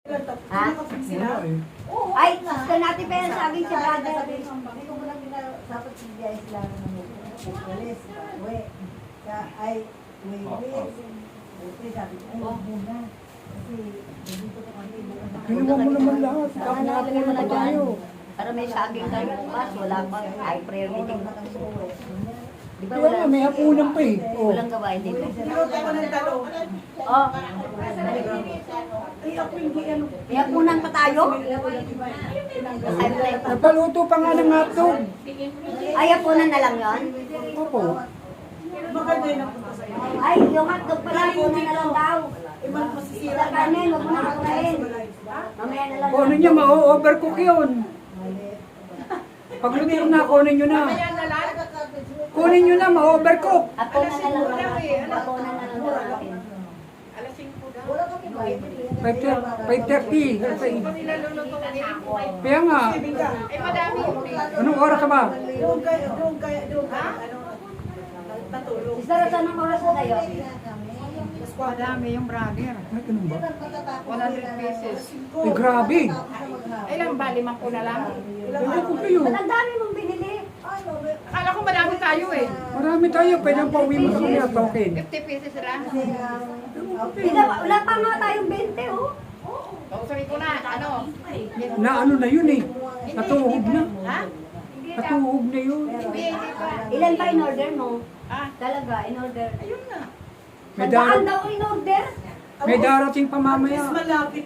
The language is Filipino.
Ha? Ay, gusto natin pa yan, sabi si brother. Hindi ko muna dapat si Jais lang ng pulis. Ay, wait. Okay, sabi ko, ay, wag muna. Kasi, dito ko kami. Kinuha mo naman lahat. Nalagay mo na tayo. Para may saging tayo bukas, wala pa. Ay, prayer meeting. Di ba Kaya wala? nga, may hapunan pa eh. Oh. Walang gawain dito. Niluto ko ng talong. Oh, Ay, ako hindi ano. may hapunan pa tayo? Nagpaluto pa nga ng hotdog. Ay, hapunan na lang yon. Opo. Maganda yun ako sa iyo. Ay, yung hotdog pala, hapunan na lang daw. Iman masisira. Sa kanin, wag mo na hapunahin. Mamaya na lang. Kunin niya, ma-overcook yun. Pagluto na, kunin nyo na. Kunin nyo na, ma-overcook. Hapunan na lang daw. Hapunan na lang daw natin. Wala kami ba? 5:30. Kaya nga, anong oras ka ba? Doon kaya, ano, patulog. Sister, saan ang oras na tayo? Madami yung brother. Ay, ganun ba? 100 pieces. Ay, grabe. Ilang ba? 5 na lang? Pwede ko kayo. Ba't ang dami mong binili? Akala ko madami tayo eh. Marami tayo, pwede ang pauwi mo sa mga token. 50 pieces lang. Wala pa nga tayong 20, oh. Kausapin ko na, ano? Na ano na yun eh. Natuhog na. Ha? Natuhog na yun. Hindi pa. Ilan pa in-order mo? Ah, Talaga, in-order. ayun na. May Sandaan dar- daw in-order? may darating pa mamaya. Malapit